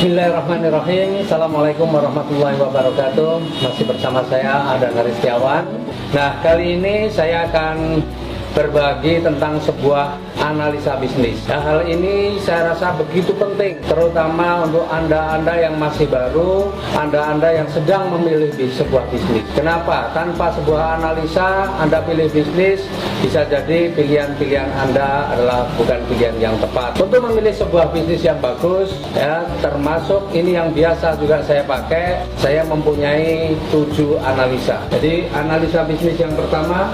Bismillahirrahmanirrahim. Assalamualaikum warahmatullahi wabarakatuh. Masih bersama saya Adan Haristiawan. Nah, kali ini saya akan berbagi tentang sebuah analisa bisnis. Nah, hal ini saya rasa begitu penting, terutama untuk Anda-Anda yang masih baru, Anda-Anda yang sedang memilih di sebuah bisnis. Kenapa? Tanpa sebuah analisa, Anda pilih bisnis, bisa jadi pilihan-pilihan Anda adalah bukan pilihan yang tepat. Untuk memilih sebuah bisnis yang bagus, ya, termasuk ini yang biasa juga saya pakai, saya mempunyai 7 analisa. Jadi, analisa bisnis yang pertama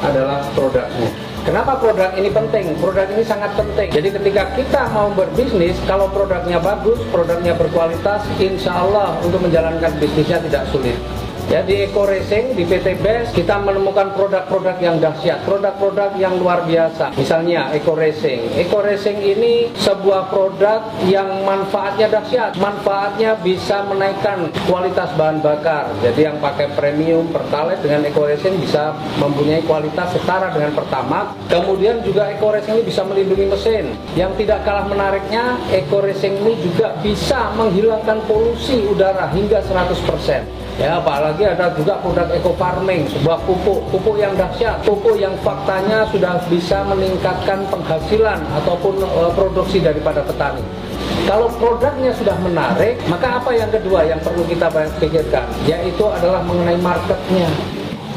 adalah produknya. Kenapa produk ini penting? Produk ini sangat penting. Jadi ketika kita mau berbisnis, kalau produknya bagus, produknya berkualitas, insya Allah untuk menjalankan bisnisnya tidak sulit. Ya, di Eco Racing, di PT Best, kita menemukan produk-produk yang dahsyat, produk-produk yang luar biasa. Misalnya Eco Racing. Eco Racing ini sebuah produk yang manfaatnya dahsyat. Manfaatnya bisa menaikkan kualitas bahan bakar. Jadi yang pakai premium Pertalite dengan Eco Racing bisa mempunyai kualitas setara dengan Pertamax. Kemudian juga Eco Racing ini bisa melindungi mesin. Yang tidak kalah menariknya, Eco Racing ini juga bisa menghilangkan polusi udara hingga 100%. Ya, apalagi ada juga produk Eco Farming, sebuah pupuk yang dahsyat, pupuk yang faktanya sudah bisa meningkatkan penghasilan ataupun produksi daripada petani. Kalau produknya sudah menarik, maka apa yang kedua yang perlu kita pikirkan, yaitu adalah mengenai marketnya.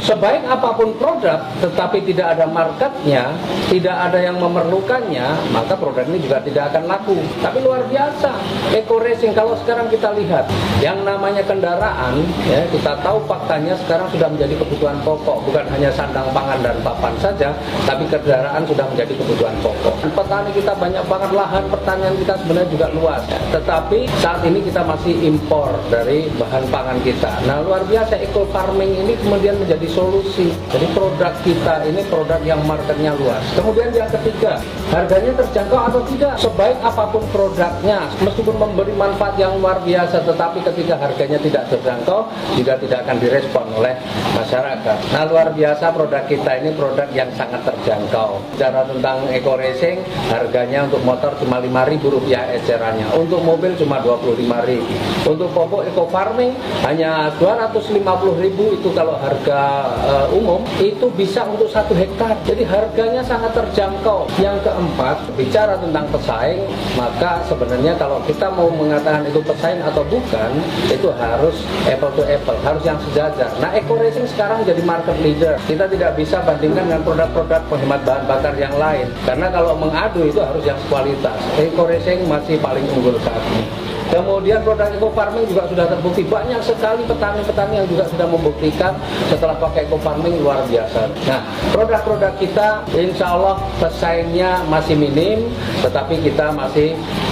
Sebaik apapun produk, tetapi tidak ada marketnya, tidak ada yang memerlukannya, maka produk ini juga tidak akan laku. Tapi luar biasa, Eco Racing kalau sekarang kita lihat, yang namanya kendaraan, ya, kita tahu faktanya sekarang sudah menjadi kebutuhan pokok, bukan hanya sandang pangan dan papan saja, tapi kendaraan sudah menjadi kebutuhan pokok. Petani kita banyak banget, lahan pertanian kita sebenarnya juga luas, ya. Tetapi saat ini kita masih impor dari bahan pangan kita. Nah, luar biasa, Eco Farming ini kemudian menjadi solusi. Jadi produk kita ini produk yang marketnya luas. Kemudian yang ketiga, harganya terjangkau atau tidak. Sebaik apapun produknya, meskipun memberi manfaat yang luar biasa, tetapi ketika harganya tidak terjangkau, juga tidak akan direspon oleh masyarakat. Nah, luar biasa produk kita ini produk yang sangat terjangkau. Bicara tentang Eco Racing, harganya untuk motor cuma Rp5.000 ecerannya. Untuk mobil cuma Rp25.000. Untuk pupuk Eco Farming hanya Rp250.000, itu kalau harga umum itu bisa untuk 1 hektar. Jadi harganya sangat terjangkau. Yang keempat, bicara tentang pesaing, maka sebenarnya kalau kita mau mengatakan itu pesaing atau bukan, itu harus apple to apple, harus yang sejajar. Nah, Eco Racing sekarang jadi market leader. Kita tidak bisa bandingkan dengan produk-produk penghemat bahan bakar yang lain, karena kalau mengadu itu harus yang kualitas. Eco Racing masih paling unggul saat ini. Kemudian produk Eco Farming juga sudah terbukti. Banyak sekali petani-petani yang juga sudah membuktikan setelah pakai Eco Farming luar biasa. Nah, produk-produk kita insya Allah pesaingnya masih minim, tetapi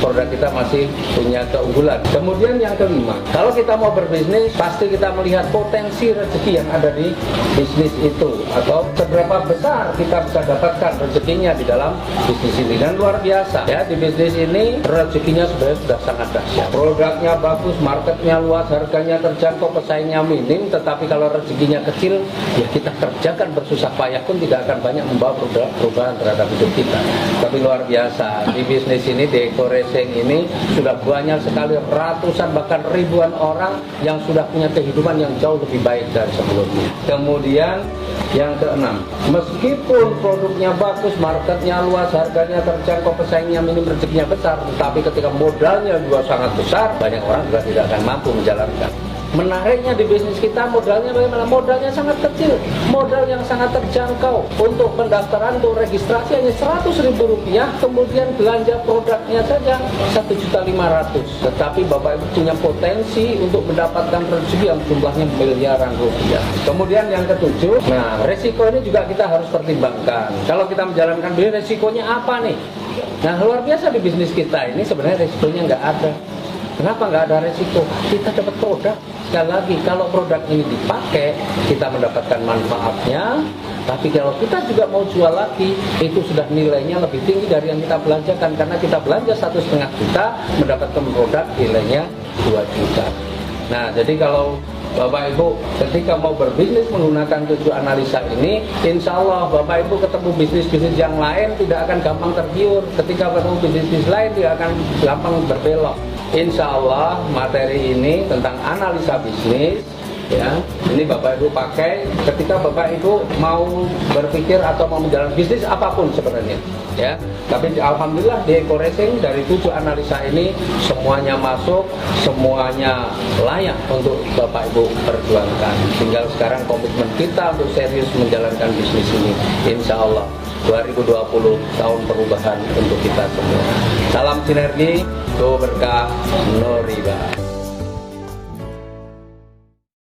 produk kita masih punya keunggulan. Kemudian yang kelima, kalau kita mau berbisnis, pasti kita melihat potensi rezeki yang ada di bisnis itu, atau seberapa besar kita bisa dapatkan rezekinya di dalam bisnis ini. Dan luar biasa, ya, di bisnis ini rezekinya sebenarnya sudah sangat dahsyat. Produknya bagus, marketnya luas, harganya terjangkau, pesaingnya minim, tetapi kalau rezekinya kecil, ya kita kerjakan bersusah payah pun tidak akan banyak membawa perubahan terhadap hidup kita. Tapi luar biasa, di bisnis ini, di Eco Racing ini, sudah banyak sekali ratusan bahkan ribuan orang yang sudah punya kehidupan yang jauh lebih baik dari sebelumnya. Kemudian yang keenam, meskipun produknya bagus, marketnya luas, harganya terjangkau, pesaingnya minim, rezekinya besar, tetapi ketika modalnya juga sangat besar, banyak orang juga tidak akan mampu menjalankan. Menariknya di bisnis kita, modalnya bagaimana? Modalnya sangat kecil, modal yang sangat terjangkau. Untuk pendaftaran, untuk registrasi hanya Rp100.000, kemudian belanja produknya saja Rp1.500.000. Tetapi Bapak Ibu punya potensi untuk mendapatkan rezeki yang jumlahnya miliaran rupiah. Kemudian yang ketujuh, nah, resiko ini juga kita harus pertimbangkan. Kalau kita menjalankan bisnis, resikonya apa nih? Nah, luar biasa di bisnis kita ini sebenarnya resikonya nggak ada. Kenapa nggak ada resiko? Kita dapat produk. Sekali lagi, kalau produk ini dipakai, kita mendapatkan manfaatnya. Tapi kalau kita juga mau jual lagi, itu sudah nilainya lebih tinggi dari yang kita belanjakan. Karena kita belanja 1,5 juta, mendapatkan produk nilainya 2 juta. Nah, jadi kalau Bapak Ibu ketika mau berbisnis menggunakan 7 analisa ini, insya Allah Bapak Ibu ketemu bisnis-bisnis yang lain tidak akan gampang tergiur. Ketika ketemu bisnis lain tidak akan gampang berbelok. insya Allah materi ini tentang analisa bisnis, ya, ini Bapak Ibu pakai ketika Bapak Ibu mau berpikir atau mau menjalankan bisnis apapun sebenarnya, ya. Tapi alhamdulillah di Eko Racing dari 7 analisa ini semuanya masuk, semuanya layak untuk Bapak Ibu perjuangkan. Tinggal sekarang komitmen kita untuk serius menjalankan bisnis ini, insya Allah 2020 tahun perubahan untuk kita semua. Salam sinergi, do berkah, no riba.